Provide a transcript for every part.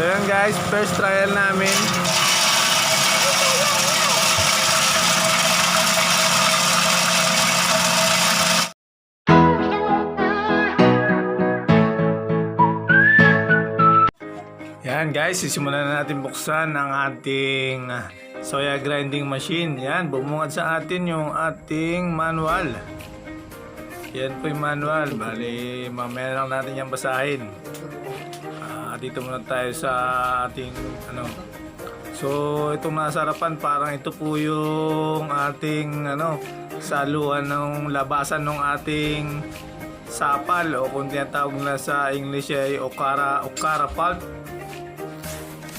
So yan guys, first trial namin. Yan guys, sisimulan na natin buksan ang ating soya grinding machine. Yan, bumungad sa atin yung ating manual. Yan po yung manual. Bali, mamaya lang natin yung basahin. Dito muna tayo sa ating So, itong nasa harapan, parang ito po yung ating saluhan ng labasan ng ating sapal, o kung tinatawag na sa English ay okara pulp.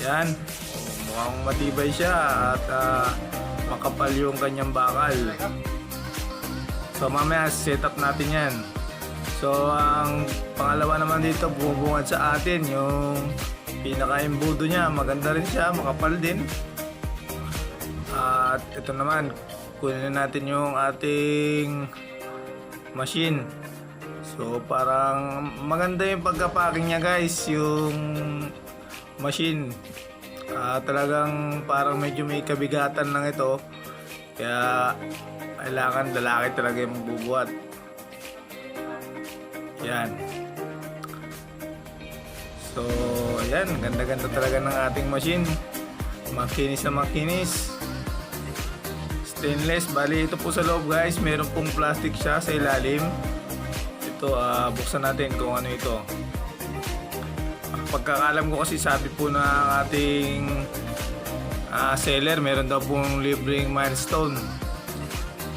Yan, mukhang matibay siya at makapal yung kanyang bakal. So mamaya set up natin yan. So ang pangalawa naman dito, bubungad sa atin yung pinaka-embudo niya. Maganda rin siya, makapal din. At ito naman, kunin natin yung ating machine. So parang maganda yung pagka-packing niya guys, yung machine. Talagang parang medyo may kabigatan lang ito. Kaya kailangan lalaki talaga yung magbubuhat. Yan. So, ayan. Ganda-ganda talaga ng ating machine. Makinis na makinis. Stainless. Bali, ito po sa loob guys. Meron pong plastic siya sa ilalim. Ito, buksan natin kung ano ito. Pagkakalam ko kasi sabi po ng ating seller, meron daw pong libreng milestone.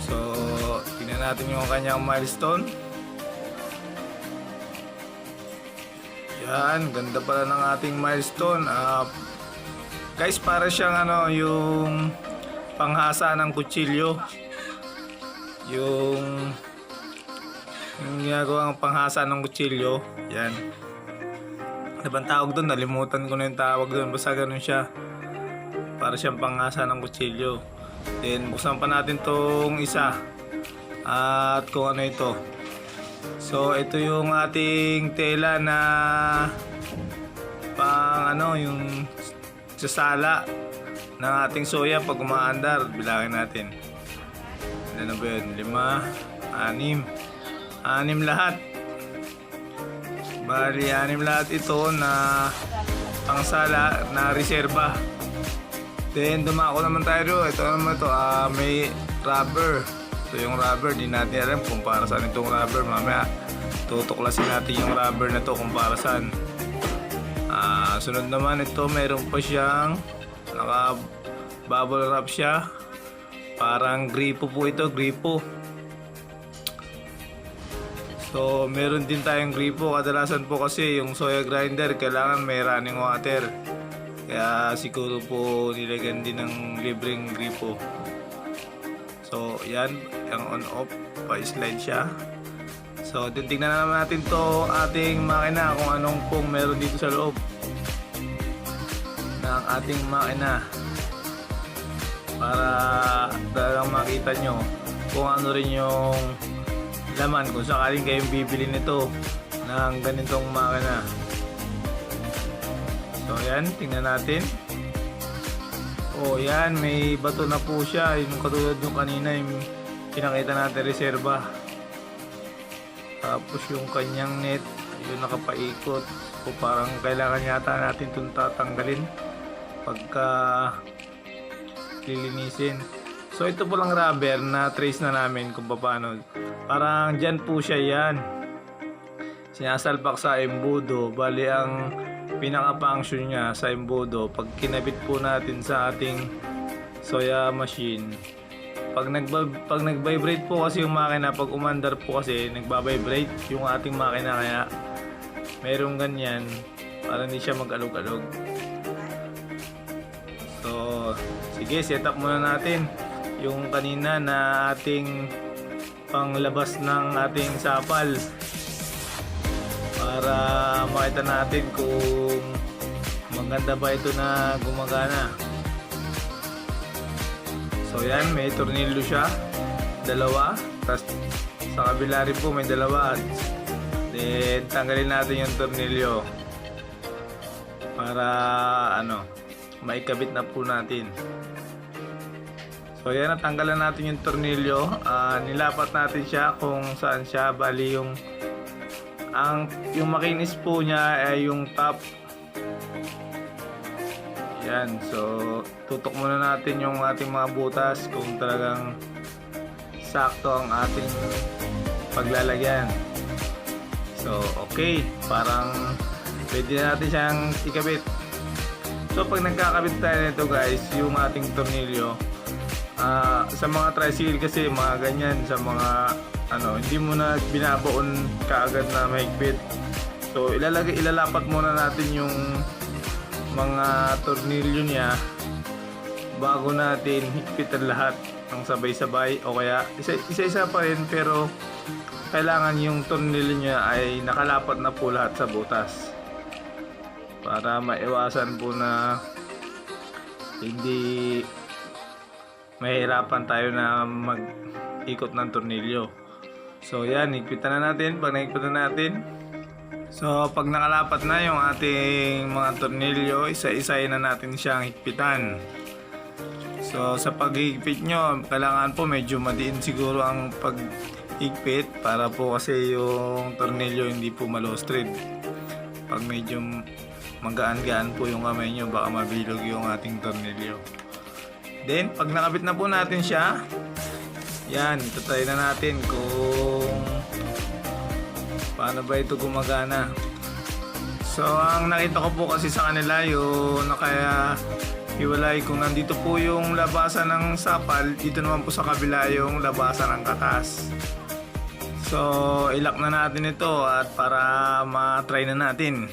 So, tingnan natin yung kanyang milestone. Yan, ganda pala ng ating milestone. Guys, para siyang yung panghasa ng kutsilyo. Yung ginagawang panghasa ng kutsilyo. Yan. Ano bang tawag doon? Nalimutan ko na yung tawag doon. Basta ganun siya. Para siyang panghasa ng kutsilyo. Then, buksan pa natin tong isa. At kung ano ito. So, ito yung ating tela na pang yung sasala ng ating soya pag umaandar. Bilangin natin. Ano ba yun? 5, 6. 6 lahat. Bali, 6 lahat ito na pangsala na reserba. Then, dumako naman tayo. Ito naman ito. May rubber. Ito yung rubber. Di natin alam kung para saan itong rubber. Mamaya, tutuklasin natin yung rubber na ito kung para saan. Sunod naman ito, mayroon pa siyang naka-bubble wrap siya. Parang gripo po ito. Gripo. So, meron din tayong gripo. Kadalasan po kasi yung soya grinder, kailangan may running water. Kaya siguro po nilagyan din ng libreng gripo. So, yan. Yung on-off. Pa-slide siya. So, titignan na naman natin to ating makina kung anong pong meron dito sa loob ng ating makina. Para talagang makita nyo kung ano rin yung laman kung sakaling kayong bibili nito ng ganitong makina. So yan, tingnan natin. Oh yan, may bato na po siya. Yung katulad nung kanina, yung pinakita natin reserba. Tapos yung kanyang net, yung nakapaikot. O parang kailangan yata natin itong tatanggalin pagka lilinisin. So ito po lang rubber na trace na namin kung paano. Parang dyan po siya yan. Sinasalpak sa embudo. Bali ang pinaka-function niya sa embudo, pag kinabit po natin sa ating soya machine, pag nag-vibrate po kasi yung makina, pag umandar po kasi nagba-vibrate yung ating makina, kaya merong ganyan para hindi siya mag-alog-alog. So sige, set up muna natin yung kanina na ating panglabas ng ating sapal para makita natin kung maganda ba ito na gumagana. So yan, may tornilyo siya, dalawa, tapos sa kabila rin po may dalawa. Then tanggalin natin yung tornilyo para maikabit na po natin. So yan, natanggalan natin yung tornilyo. Nilapat natin siya kung saan siya. Bali yung makinis po niya ay yung top. Yan, so tutok muna natin yung ating mga butas kung talagang sakto ang ating paglalagyan. So okay, parang pwede na natin siyang ikabit. So pag nagkakabit tayo nito guys, yung ating tornilyo, sa mga tricycle kasi mga ganyan, sa mga hindi mo na binabaon kaagad na mahigpit. So ilalapat muna natin yung mga tornilyo niya bago natin higpitan lahat ng sabay-sabay, o kaya isa-isa pa rin, pero kailangan yung tornilyo niya ay nakalapat na po lahat sa butas para maiwasan po na hindi mahirapan tayo na mag-ikot ng tornilyo. So yan, higpitan na natin. Pag nahigpitan natin, so pag nakalapat na yung ating mga tornilyo, isa-isayin na natin siyang higpitan. So sa paghigpit nyo, kailangan po medyo madiin siguro ang paghigpit para po kasi yung tornilyo hindi po malostrid. Pag medyo magaan-gaan po yung kamay nyo, baka mabilog yung ating tornilyo. Then pag nakabit na po natin siya, yan, itatry na natin kung paano ba ito gumagana. So ang nakita ko po kasi sa kanila yung hiwalay, kung nandito po yung labasan ng sapal, dito naman po sa kabila yung labasan ng katas. So ilak na natin ito at para ma-try na natin.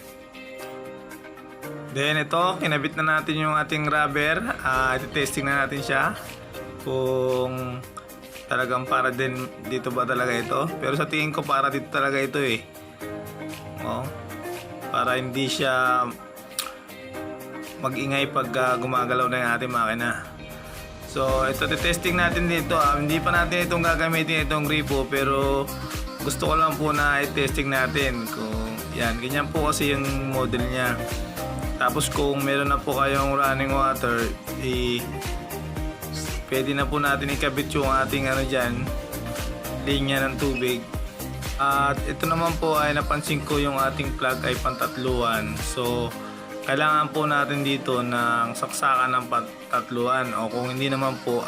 Then ito, kinabit na natin yung ating rubber. Testing na natin siya kung talagang para din dito ba talaga ito. Pero sa tingin ko para dito talaga ito eh. Para hindi siya mag-ingay pag gumagalaw na yung ating makina. So ito, testing natin dito. Hindi pa natin itong gagamitin, itong gripo, pero gusto ko lang po na i-testing natin kung yan, ganyan po kasi yung model niya. Tapos kung meron na po kayong running water, pwede na po natin ikabit yung ating dyan, linya ng tubig. At ito naman po ay napansin ko yung ating plug ay pantatluan. So kailangan po natin dito ng saksakan ng pantatluan, o kung hindi naman po,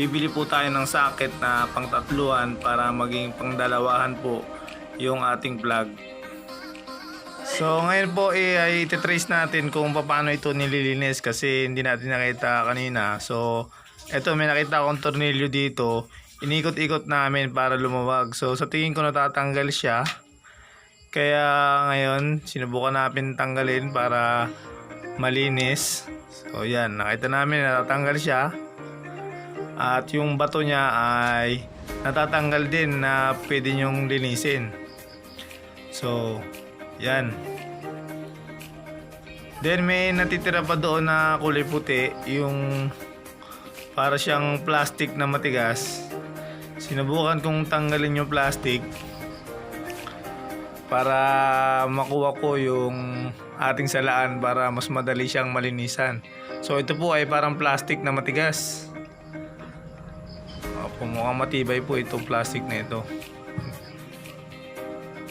bibili po tayo ng socket na pangtatluan para maging pangdalawahan po yung ating plug. So ngayon po ay ititrace natin kung paano ito nililinis kasi hindi natin nakita kanina. So eto, may nakita akong tornilyo dito, inikot-ikot namin para lumawag. So sa tingin ko natatanggal siya, kaya ngayon sinubukan natin tanggalin para malinis. So yan, nakita namin natatanggal siya. At yung bato niya ay natatanggal din na pwede nyong linisin. So yan. Then may natitira pa doon na kulay puti, yung para siyang plastic na matigas. Sinubukan kong tanggalin yung plastic para makuha ko yung ating salaan para mas madali siyang malinisan. So ito po ay parang plastic na matigas. Mukhang matibay po itong plastic na ito.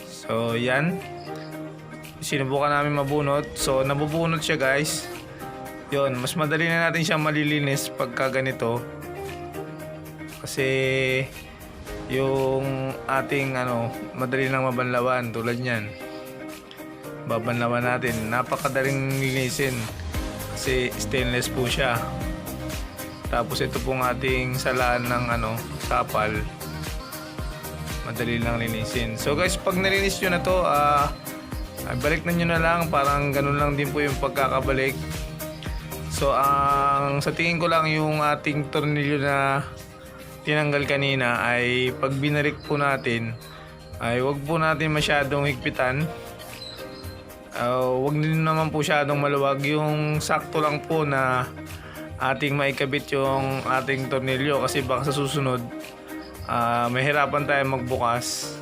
So yan, sinubukan namin mabunot. So nabubunot siya guys. Yun, mas madali na natin siyang malilinis pagka ganito. Kasi yung ating madali lang mabanlawan tulad niyan. Babanlawan natin, napakadaling linisin kasi stainless po siya. Tapos ito pong ating salaan ng sapal, madali lang linisin. So guys, pag nalinis nyo na to, balik na nyo na lang, parang ganun lang din po yung pagkakabalik. So sa tingin ko lang yung ating tornilyo na tinanggal kanina ay pag binalik po natin ay wag po natin masyadong higpitan. Wag din naman po masyadong maluwag, yung sakto lang po na ating maikabit yung ating tornilyo kasi baka sa susunod mahirapan tayo magbukas.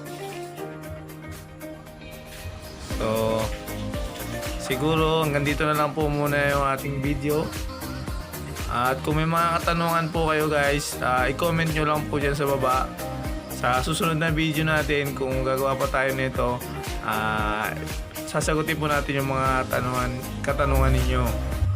So siguro hanggang dito na lang po muna yung ating video. At kung may mga katanungan po kayo guys, i-comment nyo lang po dyan sa baba. Sa susunod na video natin, kung gagawa pa tayo nito, sasagutin po natin yung mga katanungan ninyo.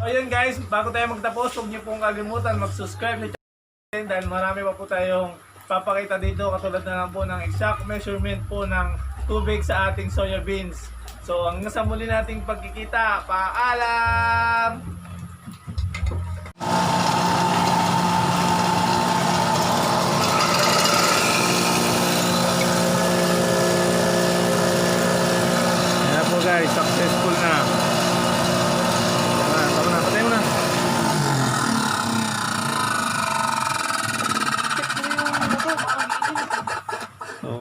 Ayun guys, bago tayo magtapos, huwag nyo pong kalimutan mag-subscribe na channel dahil marami pa po tayong papakita dito, katulad na lang po ng exact measurement po ng tubig sa ating soya beans. So hanggang sa muli nating pagkikita, paalam! Yan na po guys, success